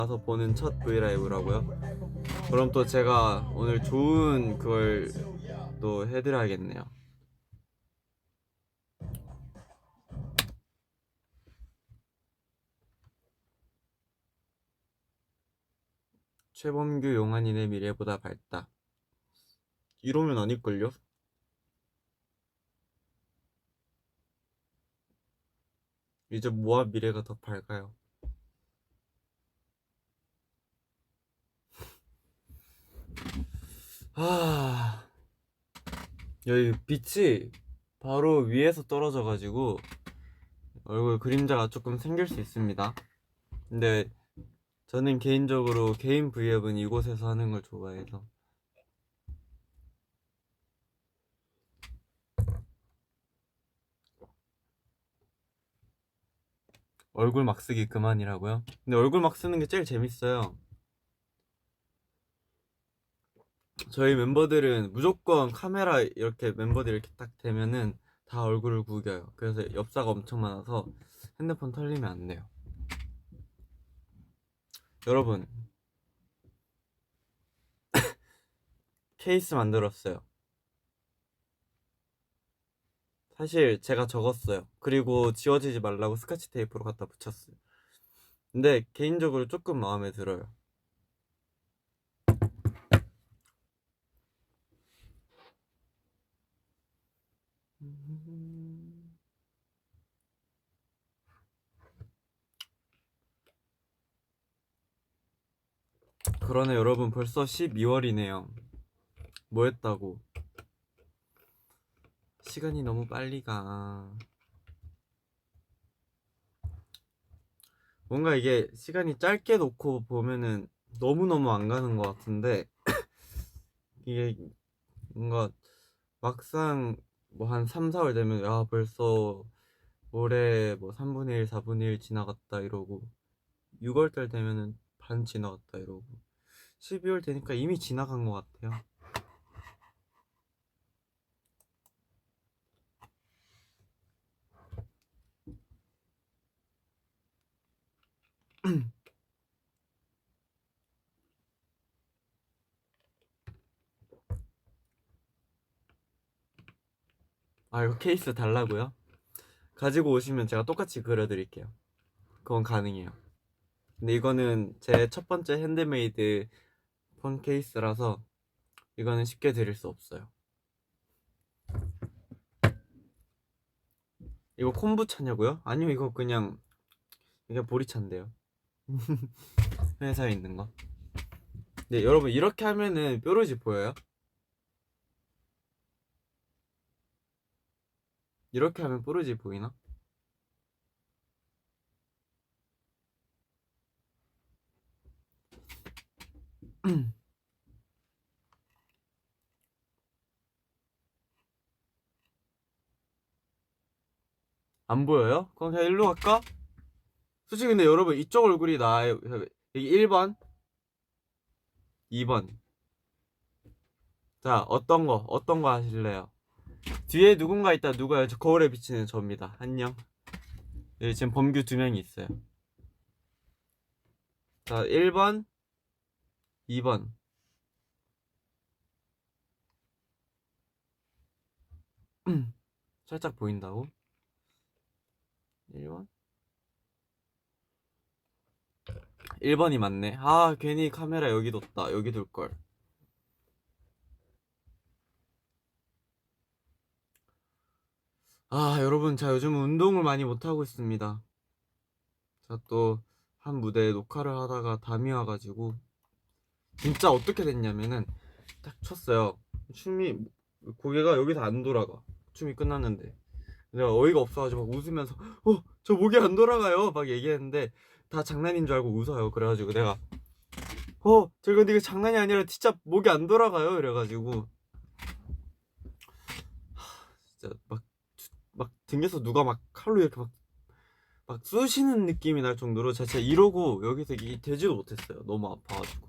나서 보는 첫 브이라이브라고요? 그럼 또 제가 오늘 좋은 그걸 또 해드려야겠네요. 최범규 용환이네 미래보다 밝다. 이러면 아닐걸요? 이제 뭐와 미래가 더 밝아요? 아, 여기 빛이 바로 위에서 떨어져가지고 얼굴 그림자가 조금 생길 수 있습니다. 근데 저는 개인적으로 개인 브이앱은 이곳에서 하는 걸 좋아해서. 얼굴 막 쓰기 그만이라고요? 근데 얼굴 막 쓰는 게 제일 재밌어요. 저희 멤버들은 무조건 카메라 이렇게 멤버들 이렇게 딱 대면은 다 얼굴을 구겨요. 그래서 엽사가 엄청 많아서 핸드폰 털리면 안 돼요. 여러분, 케이스 만들었어요. 사실 제가 적었어요. 그리고 지워지지 말라고 스카치 테이프로 갖다 붙였어요. 근데 개인적으로 조금 마음에 들어요. 그러네 여러분, 벌써 12월이네요. 뭐 했다고? 시간이 너무 빨리 가. 뭔가 이게 시간이 짧게 놓고 보면은 너무너무 안 가는 것 같은데 이게 뭔가 막상 뭐 한 3, 4월 되면 야 벌써 올해 뭐 3분의 1, 4분의 1 지나갔다 이러고 6월달 되면은 반 지나갔다 이러고 12월 되니까 이미 지나간 것 같아요. 아 이거 케이스 달라고요? 가지고 오시면 제가 똑같이 그려드릴게요. 그건 가능해요. 근데 이거는 제 첫 번째 핸드메이드 폰 케이스라서 이거는 쉽게 드릴 수 없어요. 이거 콤부차냐고요? 아니요, 이거 그냥 보리차인데요. 회사에 있는 거. 네, 여러분 이렇게 하면은 뾰루지 보여요? 이렇게 하면 뾰루지 보이나? 안 보여요? 그럼 그냥 일로 갈까? 솔직히 근데 여러분 이쪽 얼굴이 나아요. 여기 1번, 2번. 자, 어떤 거 하실래요? 뒤에 누군가 있다. 누가요? 저 거울에 비치는 저입니다. 안녕. 여기 지금 범규 2명이 있어요. 자, 1번, 2번. 살짝 보인다고? 1번? 1번이 맞네. 아, 괜히 카메라 여기 뒀다. 여기 둘걸. 아, 여러분, 자, 요즘 운동을 많이 못하고 있습니다. 자, 또, 한 무대 녹화를 하다가 담이 와가지고, 진짜 어떻게 됐냐면은, 딱 쳤어요. 춤이, 고개가 여기서 안 돌아가. 춤이 끝났는데. 내가 어이가 없어가지고 막 웃으면서, 저 목이 안 돌아가요. 막 얘기했는데, 다 장난인 줄 알고 웃어요. 그래가지고 내가, 저 근데 이거 장난이 아니라 진짜 목이 안 돌아가요. 이래가지고, 진짜 막 등에서 누가 막 칼로 이렇게 막 쑤시는 느낌이 날 정도로 제가 진짜 이러고 여기서 되지도 못했어요. 너무 아파가지고.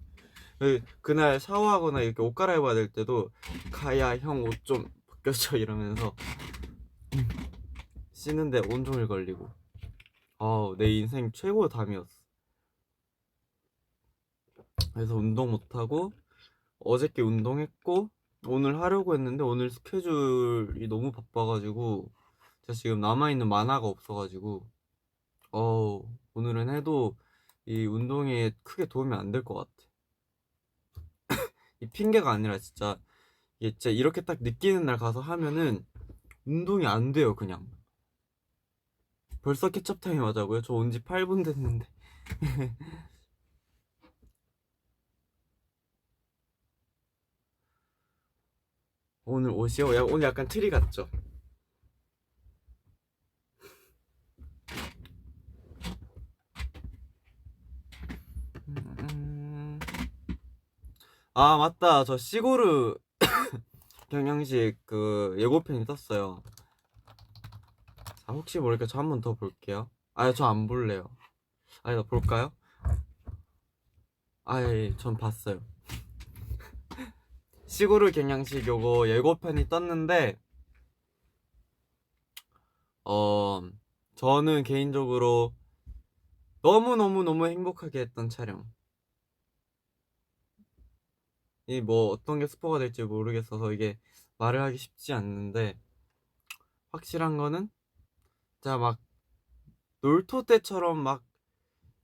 그날 샤워하거나 이렇게 옷 갈아입어야 될 때도 가야 형 옷 좀 벗겨줘 이러면서 씻는데 온종일 걸리고. 내 인생 최고 담이었어. 그래서 운동 못하고 어저께 운동했고 오늘 하려고 했는데 오늘 스케줄이 너무 바빠가지고 제가 지금 남아있는 만화가 없어가지고 오늘은 해도 이 운동에 크게 도움이 안 될 것 같아. 이 핑계가 아니라 진짜 이게 진짜 이렇게 딱 느끼는 날 가서 하면은 운동이 안 돼요. 그냥 벌써 케첩 타임 하자고요? 저 온 지 8분 됐는데. 오늘 옷이요? 오늘 약간 트리 같죠? 음. 아 맞다, 저 시고르 경양식 그 예고편이 떴어요. 자, 혹시 모르니까 저 한 번 더 볼게요. 아, 저 안 볼래요. 아니, 나 볼까요? 아예, 전 봤어요. 시고르 경양식 요거 예고편이 떴는데 어 저는 개인적으로 너무너무너무 행복하게 했던 촬영. 이 뭐 어떤 게 스포가 될지 모르겠어서 이게 말을 하기 쉽지 않는데 확실한 거는 제가 막 놀토 때처럼 막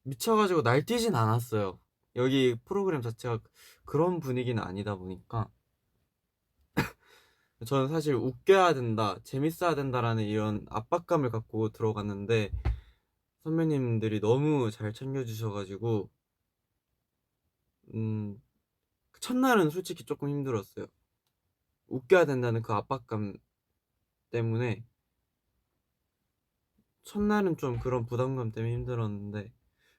미쳐가지고 날뛰진 않았어요. 여기 프로그램 자체가 그런 분위기는 아니다 보니까 저는 사실 웃겨야 된다, 재밌어야 된다라는 이런 압박감을 갖고 들어갔는데 선배님들이 너무 잘 챙겨주셔가지고 음, 첫날은 솔직히 조금 힘들었어요. 웃겨야 된다는 그 압박감 때문에 첫날은 좀 그런 부담감 때문에 힘들었는데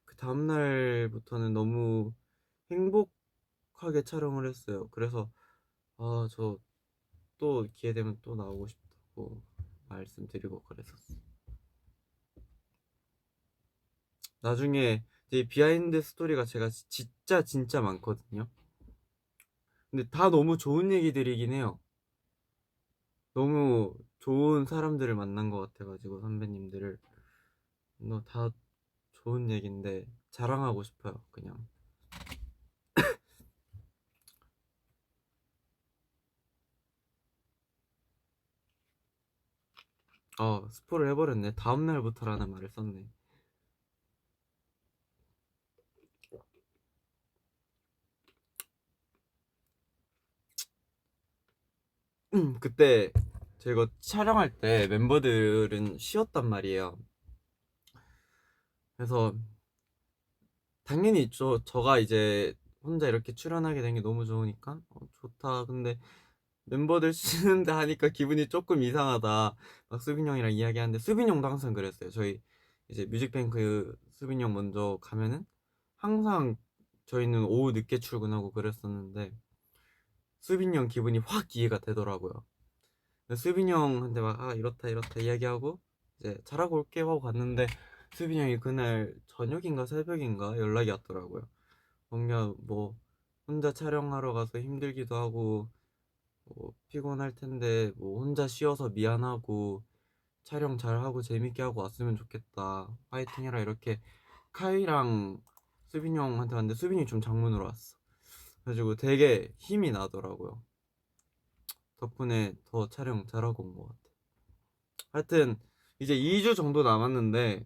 그 다음날부터는 너무 행복하게 촬영을 했어요. 그래서 저 또 기회 되면 또 나오고 싶다고 말씀드리고 그랬었어요. 나중에 이제 비하인드 스토리가 제가 진짜 진짜 많거든요. 근데 다 너무 좋은 얘기들이긴 해요. 너무 좋은 사람들을 만난 것 같아가지고 선배님들을 너 다 좋은 얘기인데 자랑하고 싶어요. 그냥 스포를 해버렸네. 다음 날부터라는 말을 썼네. 그때 저희가 촬영할 때 멤버들은 쉬었단 말이에요. 그래서 당연히 저가 이제 혼자 이렇게 출연하게 된 게 너무 좋으니까 좋다. 근데 멤버들 쉬는데 하니까 기분이 조금 이상하다. 막 수빈 형이랑 이야기하는데 수빈 형도 항상 그랬어요. 저희 이제 뮤직뱅크 수빈 형 먼저 가면은 항상 저희는 오후 늦게 출근하고 그랬었는데 수빈 형 기분이 확 이해가 되더라고요. 수빈 형한테 막 이렇다 이렇다 이야기하고 이제 잘하고 올게 하고 갔는데 수빈 형이 그날 저녁인가 새벽인가 연락이 왔더라고요. 뭔가 뭐 혼자 촬영하러 가서 힘들기도 하고 뭐 피곤할 텐데 뭐 혼자 쉬어서 미안하고 촬영 잘하고 재밌게 하고 왔으면 좋겠다, 파이팅 해라, 이렇게 카이랑 수빈이 형한테 왔는데 수빈이 좀 장문으로 왔어. 그래가지고 되게 힘이 나더라고요. 덕분에 더 촬영 잘하고 온 것 같아. 하여튼 이제 2주 정도 남았는데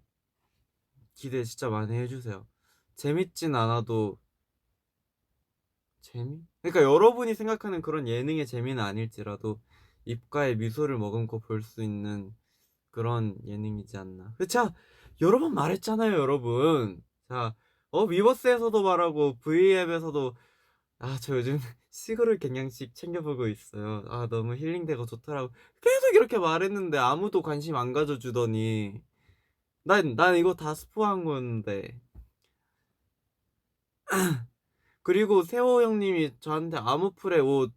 기대 진짜 많이 해주세요. 재밌진 않아도 그러니까 여러분이 생각하는 그런 예능의 재미는 아닐지라도 입가에 미소를 머금고 볼 수 있는 그런 예능이지 않나. 제가 여러 번 말했잖아요, 여러분. 자, 위버스에서도 말하고 V앱에서도 저 요즘 시그널 경양식 챙겨보고 있어요. 너무 힐링되고 좋더라고. 계속 이렇게 말했는데 아무도 관심 안 가져주더니 난 이거 다 스포한 건데. 그리고 세호 형님이 저한테 아무풀의 옷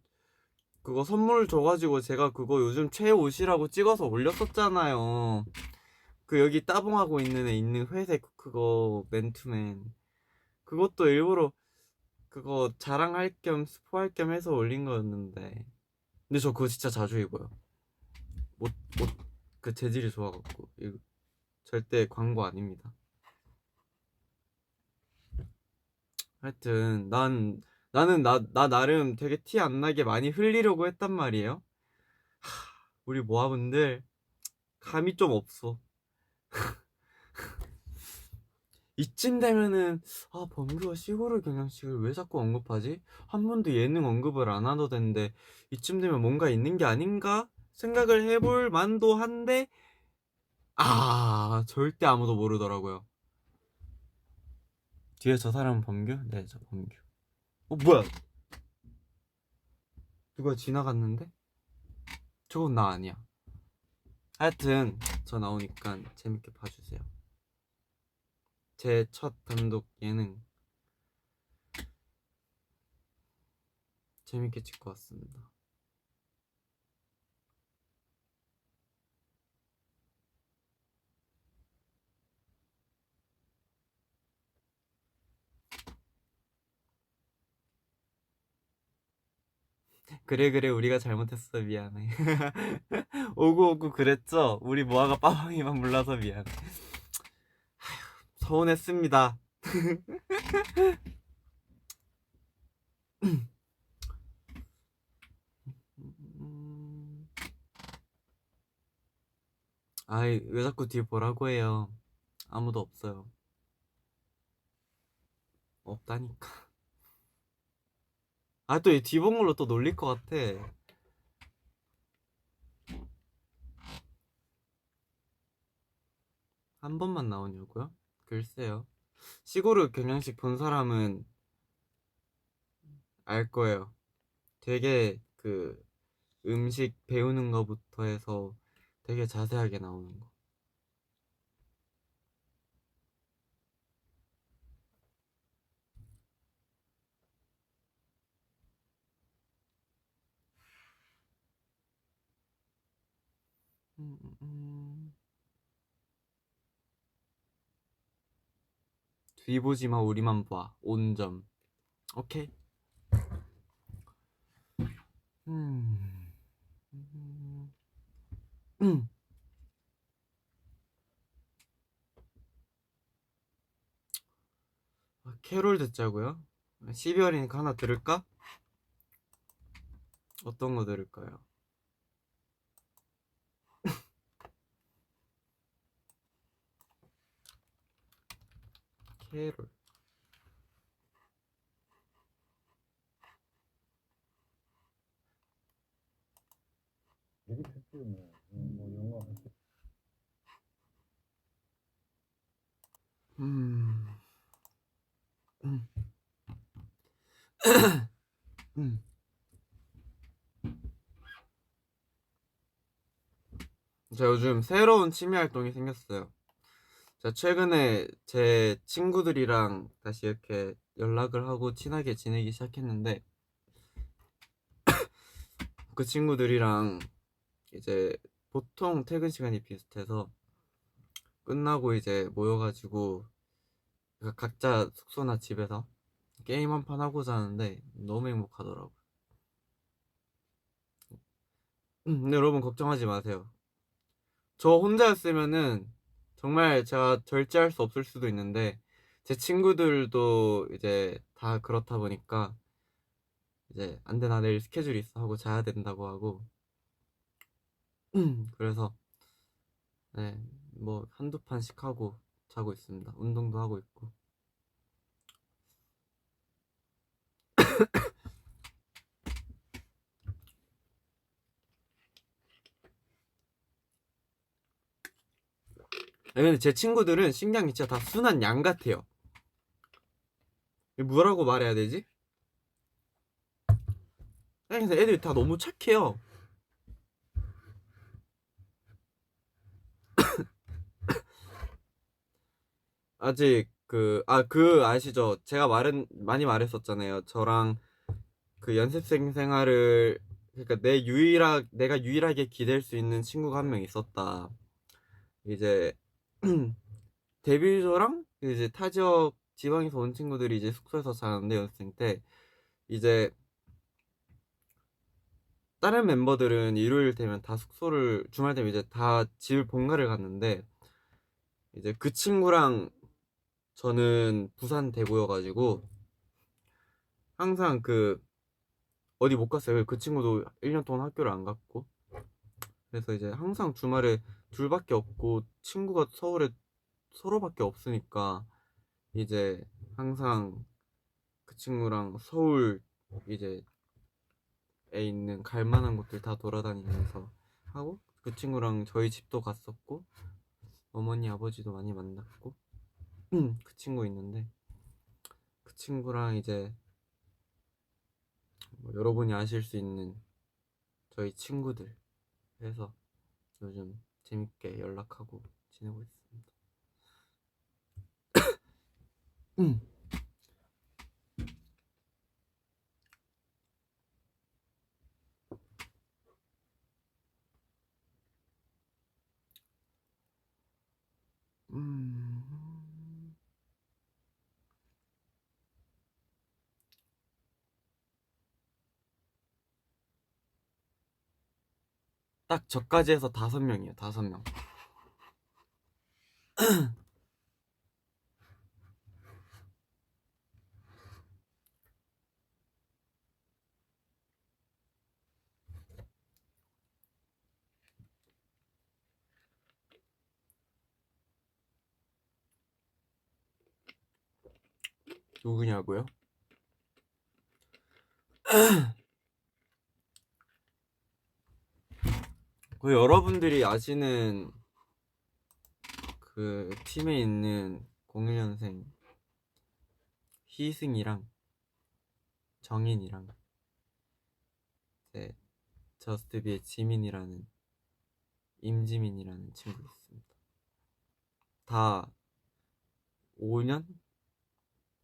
그거 선물 줘가지고 제가 그거 요즘 최애 옷이라고 찍어서 올렸었잖아요. 그 여기 따봉하고 있는 애 있는 회색 그거 맨투맨, 그것도 일부러 그거 자랑할 겸 스포할 겸 해서 올린 거였는데 근데 저 그거 진짜 자주 입어요. 옷 그 재질이 좋아갖고 이거 절대 광고 아닙니다. 하여튼 나 나름 되게 티 안 나게 많이 흘리려고 했단 말이에요. 우리 모아분들 감이 좀 없어. 이쯤 되면은 범규가 시골의 경양식을 왜 자꾸 언급하지? 한 번도 예능 언급을 안 하도 되는데 이쯤 되면 뭔가 있는 게 아닌가 생각을 해볼 만도 한데 절대 아무도 모르더라고요. 뒤에 저 사람은 범규? 네, 저 범규. 뭐야? 누가 지나갔는데? 저건 나 아니야. 하여튼 저 나오니까 재밌게 봐주세요. 제 첫 단독 예능 재밌게 찍고 왔습니다. 그래 우리가 잘못했어 미안해. 오구 그랬죠? 우리 모아가 빠방이만 몰라서 미안해. 서운했습니다. 아이 왜 자꾸 뒤에 보라고 해요. 아무도 없어요. 없다니까. 또 이 뒤본 걸로 또 놀릴 것 같아. 한 번만 나오냐고요? 글쎄요. 시골의 경양식 본 사람은 알 거예요. 되게 그 음식 배우는 거부터 해서 되게 자세하게 나오는 거. 뒤 보지 마 우리만 봐. 온점. 오케이. 음. 캐롤 듣자고요? 12월이니까 하나 들을까? 어떤 거 들을까요? 캐롤. 음. 제가 요즘 새로운 취미 활동이 생겼어요. 제가 최근에 제 친구들이랑 다시 이렇게 연락을 하고 친하게 지내기 시작했는데 그 친구들이랑 이제 보통 퇴근 시간이 비슷해서 끝나고 이제 모여가지고 각자 숙소나 집에서 게임 한 판 하고 자는데 너무 행복하더라고요. 근데 여러분 걱정하지 마세요. 저 혼자였으면은 정말 제가 절제할 수 없을 수도 있는데 제 친구들도 이제 다 그렇다 보니까 이제 안 돼 나 내일 스케줄 있어 하고 자야 된다고 하고 그래서 네 뭐 한두 판씩 하고 자고 있습니다. 운동도 하고 있고. 근데 제 친구들은 신기한 게 진짜 다 순한 양 같아요. 뭐라고 말해야 되지? 그래서 애들이 다 너무 착해요. 아직 그 아시죠? 제가 많이 말했었잖아요. 저랑 그 연습생 생활을 그러니까 내가 유일하게 기댈 수 있는 친구가 한 명 있었다. 이제 데뷔조랑 이제 타 지역 지방에서 온 친구들이 이제 숙소에서 자는데 연습생 때 이제 다른 멤버들은 일요일 되면 다 숙소를 주말 되면 이제 다 집을 본가를 갔는데 이제 그 친구랑 저는 부산 대구여가지고 항상 그 어디 못 갔어요. 그 친구도 1년 동안 학교를 안 갔고. 그래서 이제 항상 주말에 둘밖에 없고 친구가 서울에 서로밖에 없으니까 이제 항상 그 친구랑 서울 이제 에 있는 갈 만한 곳들 다 돌아다니면서 하고, 그 친구랑 저희 집도 갔었고 어머니 아버지도 많이 만났고 그 친구 있는데, 그 친구랑 이제 뭐 여러분이 아실 수 있는 저희 친구들 해서 요즘 재밌게 연락하고 지내고 있습니다. 음. 음. 딱 저까지 해서 5명이에요. 5명. 누구냐고요? 그 여러분들이 아시는 그 팀에 있는 01년생 희승이랑 정인이랑 이제 저스트비의 지민이라는 임지민이라는 친구 있습니다. 다 5년?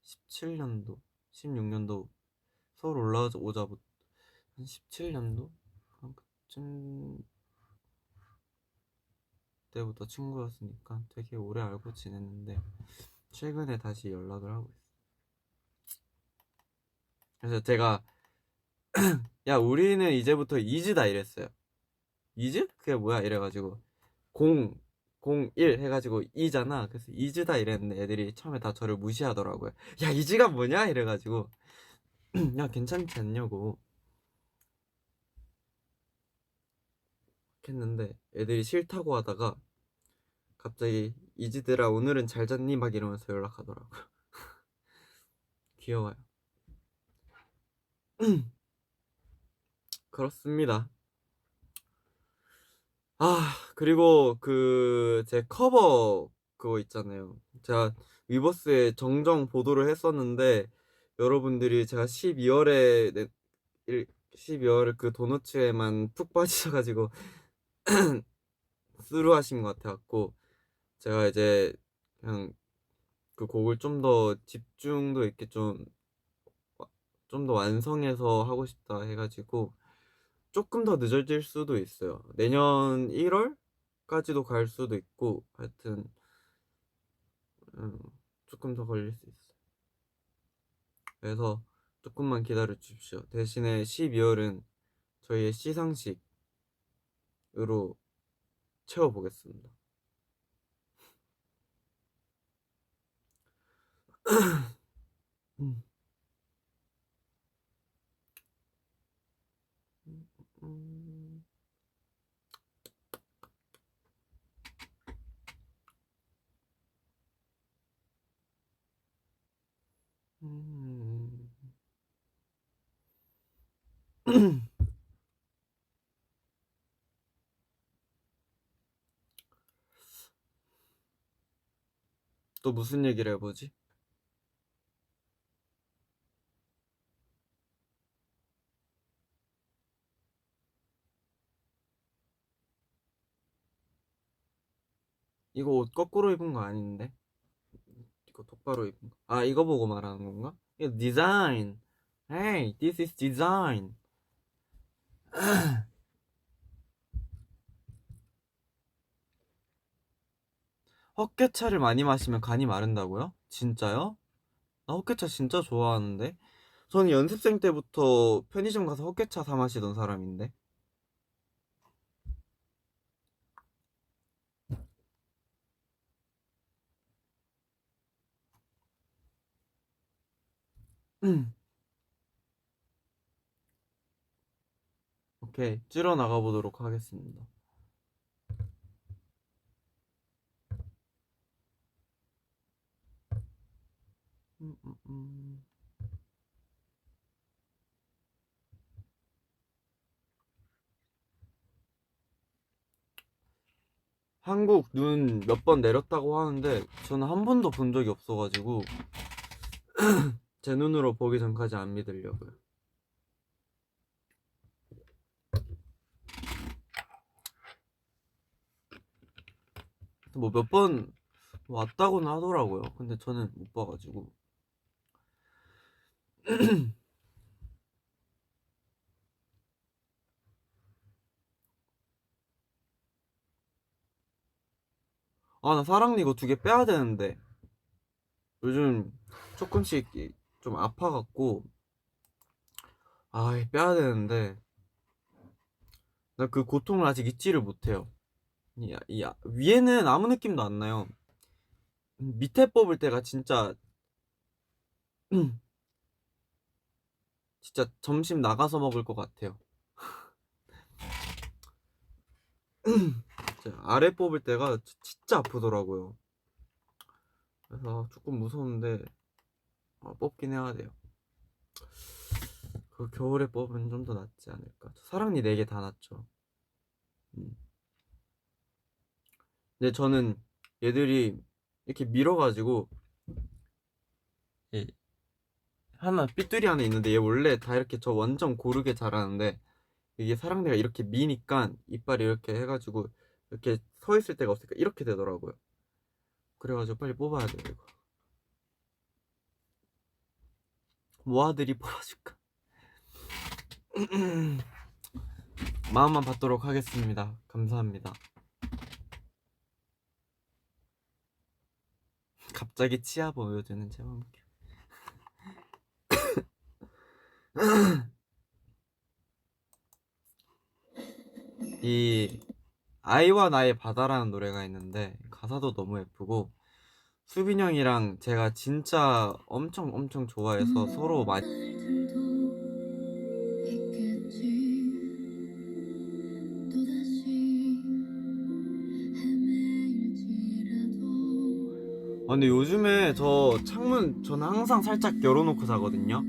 17년도, 16년도 서울 올라오자부터 한 17년도? 한 그쯤 때부터 친구였으니까 되게 오래 알고 지냈는데 최근에 다시 연락을 하고 있어요. 그래서 제가 야 우리는 이제부터 이즈다 이랬어요. 이즈? 그게 뭐야 이래가지고 0, 01 해가지고 이잖아. 그래서 이즈다 이랬는데 애들이 처음에 다 저를 무시하더라고요. 야 이즈가 뭐냐 이래가지고 야 괜찮지 않냐고 했는데 애들이 싫다고 하다가 갑자기 이즈들아 오늘은 잘 잤니? 막 이러면서 연락하더라고요. 귀여워요. 그렇습니다. 아 그리고 그 제 커버 그거 있잖아요. 제가 위버스에 정정 보도를 했었는데 여러분들이 제가 12월에 12월 그 도너츠에만 푹 빠지셔가지고 스루하신 것 같아갖고 제가 이제 그냥 그 곡을 좀 더 집중도 있게 좀 더 완성해서 하고 싶다 해가지고 조금 더 늦어질 수도 있어요. 내년 1월까지도 갈 수도 있고 하여튼 조금 더 걸릴 수 있어요. 그래서 조금만 기다려 주십시오. 대신에 12월은 저희의 시상식으로 채워보겠습니다. 음. 음. 음. 또 무슨 얘기를 해보지? 이거 옷 거꾸로 입은 거 아닌데? 이거 똑바로 입은 거. 아, 이거 보고 말하는 건가? 이거 디자인. Hey, this is design. 헛개차를 많이 마시면 간이 마른다고요? 진짜요? 나 헛개차 진짜 좋아하는데? 저는 연습생 때부터 편의점 가서 헛개차 사 마시던 사람인데? 오케이, 찌러 나가보도록 하겠습니다. 한국 눈 몇 번 내렸다고 하는데 저는 한 번도 본 적이 없어가지고 제 눈으로 보기 전까지 안 믿으려고요. 뭐 몇 번 왔다고는 하더라고요. 근데 저는 못 봐가지고. 아, 나 사랑니 이거 2개 빼야 되는데 요즘 조금씩 좀 아파갖고 빼야 되는데 나 그 고통을 아직 잊지를 못해요. 위에는 아무 느낌도 안 나요. 밑에 뽑을 때가 진짜 진짜 점심 나가서 먹을 것 같아요. 아래 뽑을 때가 진짜 아프더라고요. 그래서 조금 무서운데 뽑긴 해야 돼요. 그 겨울에 뽑으면 좀 더 낫지 않을까. 사랑니 4개 다 낫죠. 근데 저는 얘들이 이렇게 밀어가지고 삐뚤이 하나 있는데 얘 원래 다 이렇게 저 완전 고르게 자라는데 이게 사랑니가 이렇게 미니까 이빨이 이렇게 해가지고 이렇게 서 있을 데가 없으니까 이렇게 되더라고요. 그래가지고 빨리 뽑아야 돼요 이거. 모아들이 뽑아줄까? 마음만 받도록 하겠습니다. 감사합니다. 갑자기 치아 보여주는 제왕. 이 아이와 나의 바다라는 노래가 있는데 가사도 너무 예쁘고 수빈 형이랑 제가 진짜 엄청 좋아해서 서로 많이 근데 요즘에 저 창문 저는 항상 살짝 열어놓고 자거든요.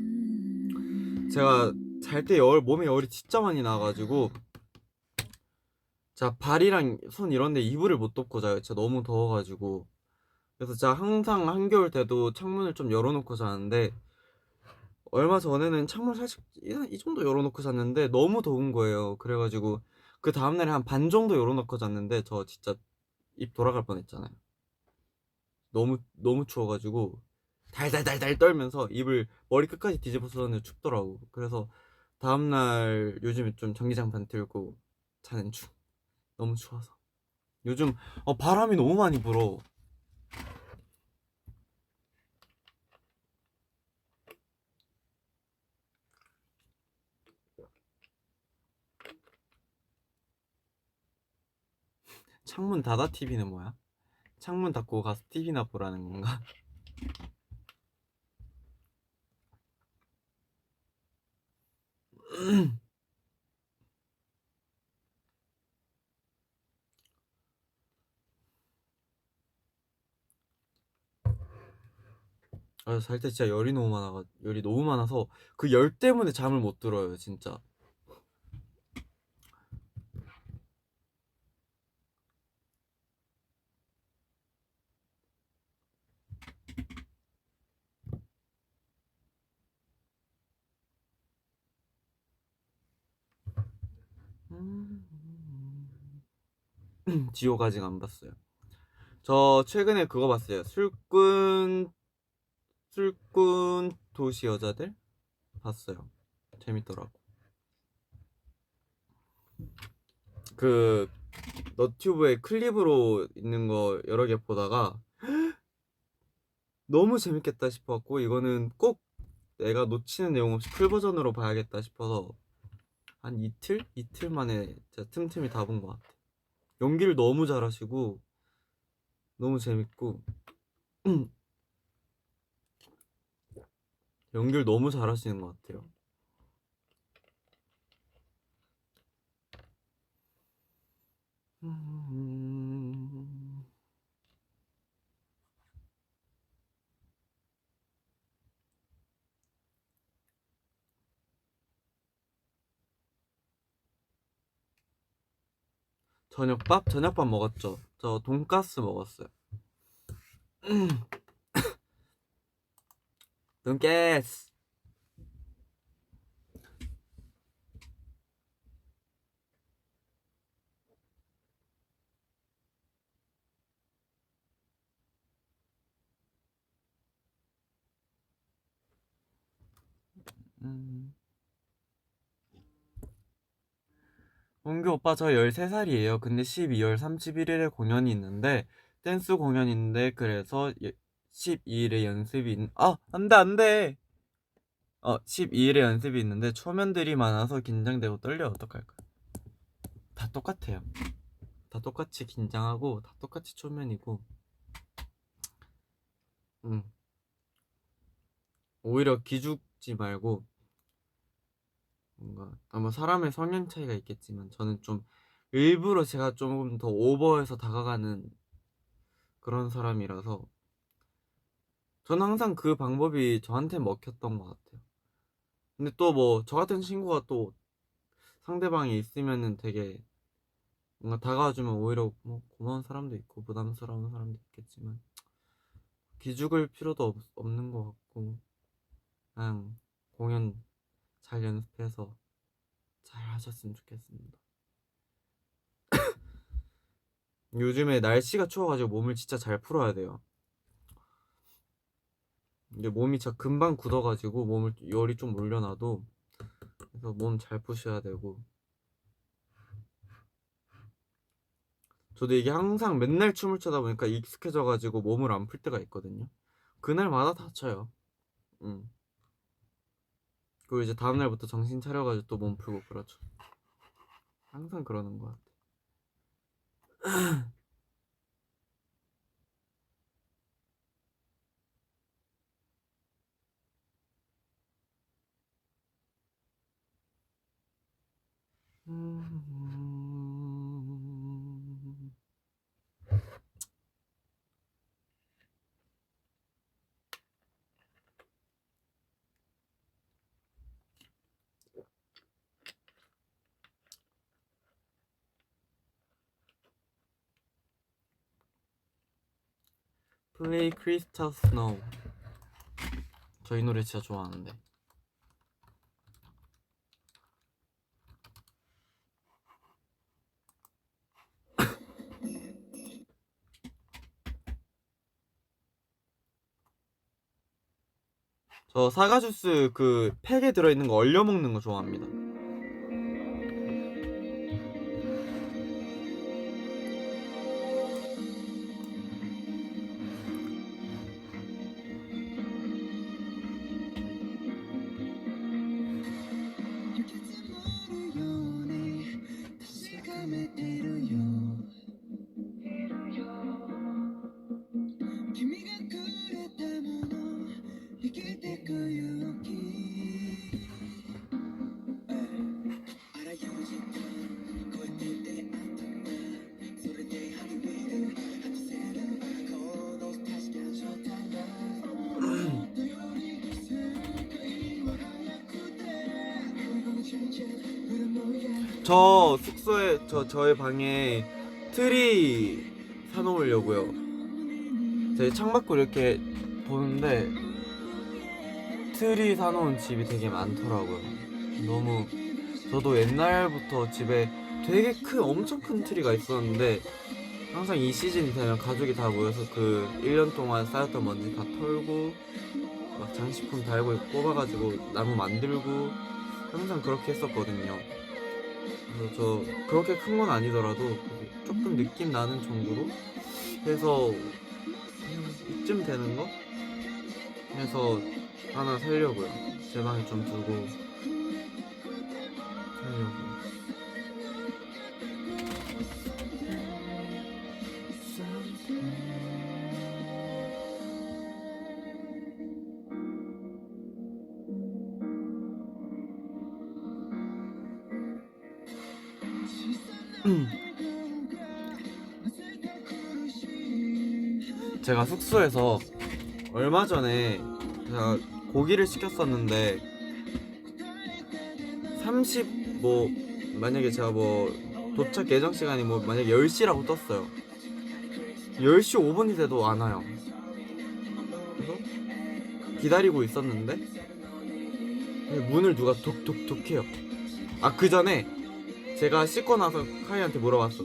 제가 잘 때 몸에 열이 진짜 많이 나가지고 자 발이랑 손 이런데 이불을 못 덮고 자요. 진짜 너무 더워가지고. 그래서 제가 항상 한겨울 때도 창문을 좀 열어놓고 자는데 얼마 전에는 창문 살짝 이 정도 열어놓고 잤는데 너무 더운 거예요. 그래가지고 그 다음날에 한 반 정도 열어놓고 잤는데 저 진짜 입 돌아갈 뻔했잖아요. 너무 추워가지고 달달달달 떨면서 입을 머리 끝까지 뒤집어 썼는데 춥더라고. 그래서 다음날 요즘에 좀 전기장판 들고 자는 중. 너무 추워서. 요즘 바람이 너무 많이 불어. 창문 닫아 TV는 뭐야? 창문 닫고 가서 TV나 보라는 건가? 잘 때 진짜 열이 너무 많아서 그 열 때문에 잠을 못 들어요, 진짜. 지옥 아직 안 봤어요. 저 최근에 그거 봤어요. 술꾼 도시 여자들 봤어요. 재밌더라고. 그 너튜브에 클립으로 있는 거 여러 개 보다가 너무 재밌겠다 싶었고 이거는 꼭 내가 놓치는 내용 없이 풀 버전으로 봐야겠다 싶어서 한 이틀 만에 진짜 틈틈이 다 본 것 같아. 연기를 너무 잘하시고 너무 재밌고 연기를 너무 잘하시는 것 같아요. 저녁밥 먹었죠. 저 돈가스 먹었어요. 돈가스. 홍규 오빠 저 13살이에요. 근데 12월 31일에 공연이 있는데 댄스 공연이 있는데 그래서 12일에 연습이 안돼 12일에 연습이 있는데 초면들이 많아서 긴장되고 떨려. 어떡할까? 다 똑같아요. 다 똑같이 긴장하고 다 똑같이 초면이고 오히려 기죽지 말고 뭔가 아마 사람의 성향 차이가 있겠지만 저는 좀 일부러 제가 조금 더 오버해서 다가가는 그런 사람이라서 저는 항상 그 방법이 저한테 먹혔던 것 같아요. 근데 또 뭐 저 같은 친구가 또 상대방이 있으면은 되게 뭔가 다가와주면 오히려 뭐 고마운 사람도 있고 부담스러운 사람도 있겠지만 기죽을 필요도 없는 것 같고 그냥 공연 잘 연습해서 잘 하셨으면 좋겠습니다. 요즘에 날씨가 추워가지고 몸을 진짜 잘 풀어야 돼요. 근데 몸이 진짜 금방 굳어가지고 몸을 열이 좀 올려놔도 그래서 몸 잘 푸셔야 되고 저도 이게 항상 맨날 춤을 추다 보니까 익숙해져가지고 몸을 안 풀 때가 있거든요. 그날마다 다쳐요. 그리고 이제 다음날부터 정신 차려가지고 또 몸 풀고 그렇죠. 항상 그러는 것 같아. 플레이 크리스탈 스노우. 저 이 노래 진짜 좋아하는데. 저 사과 주스 그 팩에 들어있는 거 얼려 먹는 거 좋아합니다. 저 숙소에 저의 방에 트리 사놓으려고요. 제 창밖으로 이렇게 보는데 트리 사놓은 집이 되게 많더라고요. 너무 저도 옛날부터 집에 되게 엄청 큰 트리가 있었는데 항상 이 시즌이 되면 가족이 다 모여서 그 1년 동안 쌓였던 먼지 다 털고 막 장식품 달고 뽑아가지고 나무 만들고 항상 그렇게 했었거든요. 그래서 저 그렇게 큰 건 아니더라도 조금 느낌 나는 정도로 해서 이쯤 되는 거 해서 하나 살려고요. 제 방에 좀 두고 살려고. 제가 숙소에서 얼마 전에 제가 고기를 시켰었는데 30 뭐 만약에 제가 뭐 도착 예정 시간이 뭐 만약에 10시라고 떴어요. 10시 5분이 돼도 안 와요. 그래서 기다리고 있었는데 문을 누가 톡톡톡 해요. 아, 그 전에 제가 씻고 나서 카이한테 물어봤어요.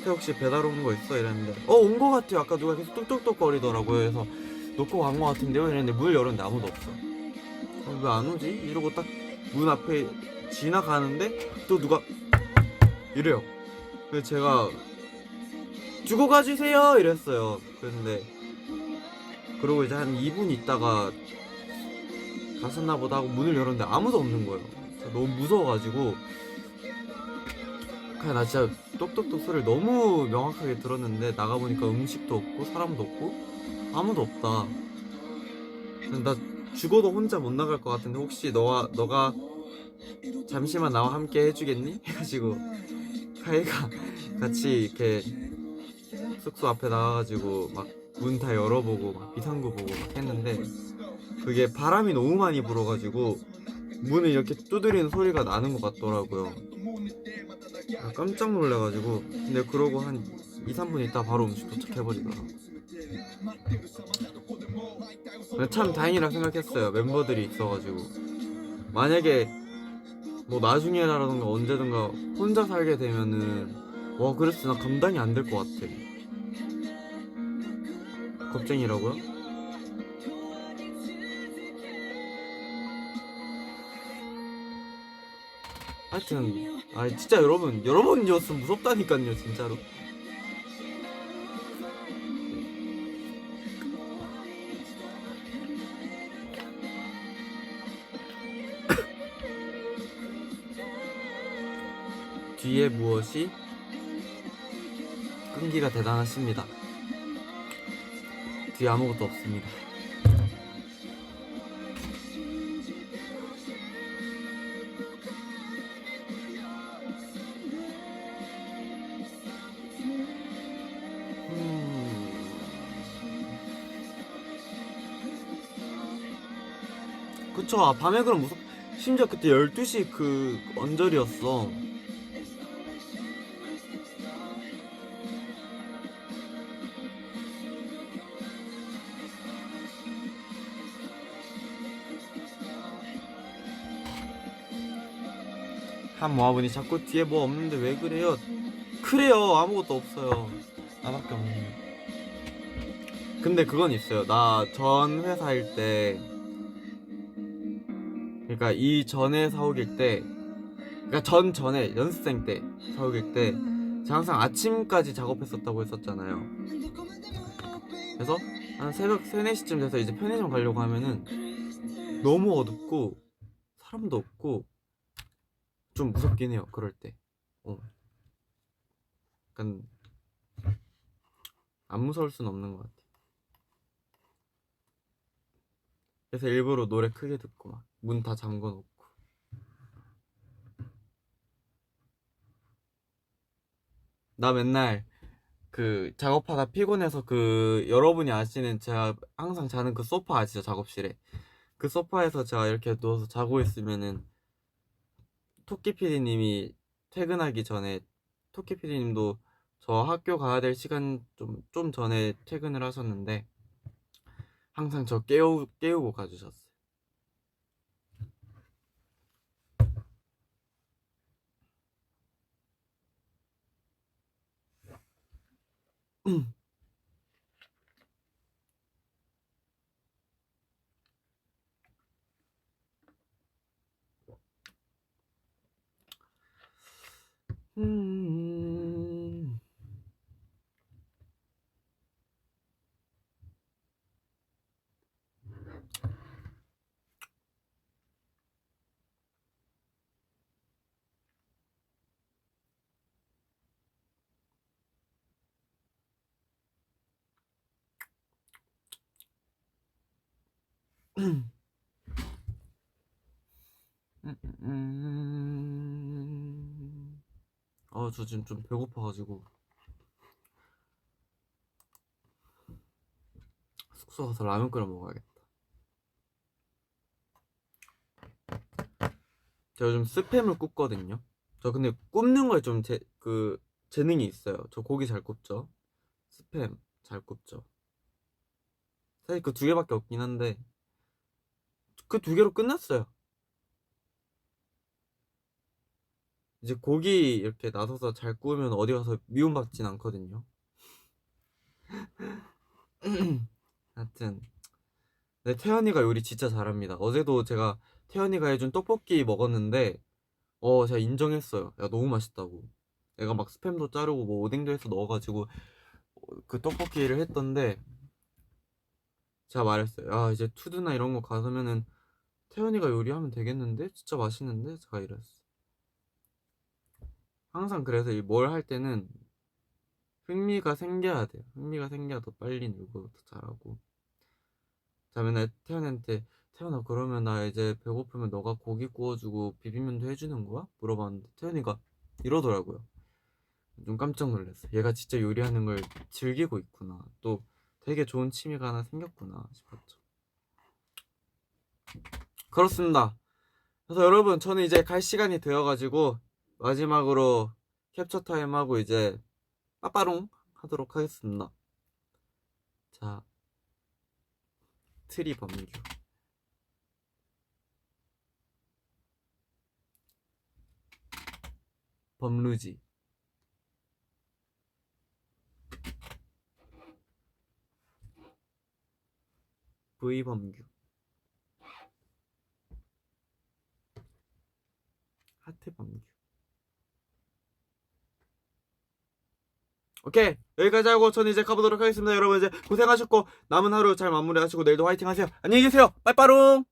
혹시 배달 온 거 있어? 이랬는데 온 거 같아요. 아까 누가 계속 뚝뚝뚝 거리더라고요. 그래서 놓고 간 거 같은데요? 이랬는데 문을 열었는데 아무도 없어. 왜 안 오지? 이러고 딱 문 앞에 지나가는데 또 누가 이래요. 그래서 제가 주고 가주세요 이랬어요. 그런데 그러고 이제 한 2분 있다가 갔었나 보다 하고 문을 열었는데 아무도 없는 거예요. 너무 무서워가지고 그냥 나 진짜 똑똑똑 소리를 너무 명확하게 들었는데 나가보니까 음식도 없고 사람도 없고 아무도 없다. 나 죽어도 혼자 못 나갈 것 같은데 혹시 너가 잠시만 나와 함께 해주겠니? 해가지고 카이가 같이 이렇게 숙소 앞에 나와가지고 막 문 다 열어보고 막 비상구 보고 막 했는데 그게 바람이 너무 많이 불어가지고 문을 이렇게 두드리는 소리가 나는 것 같더라고요. 깜짝 놀래가지고 근데 그러고 한 2, 3분 있다 바로 음식 도착해버리더라고. 참 다행이라 생각했어요. 멤버들이 있어가지고 만약에 뭐 나중에라던가 언제든가 혼자 살게 되면은 그래서 나 감당이 안 될 것 같아. 겁쟁이라고요? 하여튼 진짜 여러분이었으면 무섭다니까요 진짜로. 뒤에 무엇이 끈기가 대단하십니다. 뒤에 아무것도 없습니다. 그쵸. 밤에 그럼 심지어 그때 12시 그 언저리였어. 한 모아보니 자꾸 뒤에 뭐 없는데 왜 그래요? 그래요. 아무것도 없어요. 나밖에 없네. 근데 그건 있어요. 나 전 회사일 때, 그러니까 이 전에 사옥일 때, 그러니까 전에 연습생 때 사옥일 때 제가 항상 아침까지 작업했었다고 했었잖아요. 그래서 한 새벽 3, 4시쯤 돼서 이제 편의점 가려고 하면은 너무 어둡고 사람도 없고 좀 무섭긴 해요. 그럴 때. 약간 안 무서울 순 없는 것 같아. 그래서 일부러 노래 크게 듣고 막 문 다 잠궈 놓고. 나 맨날 그 작업하다 피곤해서 그 여러분이 아시는 제가 항상 자는 그 소파 아시죠? 작업실에. 그 소파에서 제가 이렇게 누워서 자고 있으면은 토끼 PD님이 퇴근하기 전에 토끼 PD님도 저 학교 가야 될 시간 좀 전에 퇴근을 하셨는데 항상 저 깨우고 가주셨어요. 음... 저 지금 좀 배고파가지고 숙소 가서 라면 끓여 먹어야겠다. 제가 요즘 스팸을 굽거든요. 저 근데 굽는 거에 좀 재능이 있어요. 저 고기 잘 굽죠. 스팸 잘 굽죠. 사실 그 두 개밖에 없긴 한데 그 두 개로 끝났어요. 이제 고기 이렇게 놔둬서 잘 구우면 어디 가서 미움받진 않거든요. 하여튼 네, 태연이가 요리 진짜 잘합니다. 어제도 제가 태연이가 해준 떡볶이 먹었는데 제가 인정했어요. 야, 너무 맛있다고. 내가 막 스팸도 자르고 뭐 오뎅도 해서 넣어가지고 그 떡볶이를 했던데 제가 말했어요. 야, 이제 투드나 이런 거 가서면은 태연이가 요리하면 되겠는데? 진짜 맛있는데? 제가 이랬어. 항상 그래서 이 뭘 할 때는 흥미가 생겨야 돼요. 흥미가 생겨야 더 빨리 늘고 더 잘하고. 자, 맨날 태연이한테 태연아 그러면 나 이제 배고프면 너가 고기 구워주고 비빔면도 해주는 거야? 물어봤는데 태연이가 이러더라고요. 좀 깜짝 놀랐어요. 얘가 진짜 요리하는 걸 즐기고 있구나. 또 되게 좋은 취미가 하나 생겼구나 싶었죠. 그렇습니다. 그래서 여러분 저는 이제 갈 시간이 되어가지고 마지막으로 캡처 타임하고 이제 빠빠롱 하도록 하겠습니다. 자, 트리 범규 범루지 V 범규 하트 범규. 오케이, 여기까지 하고 저는 이제 가보도록 하겠습니다. 여러분 이제 고생하셨고 남은 하루 잘 마무리하시고 내일도 화이팅 하세요. 안녕히 계세요. 빠빠롱.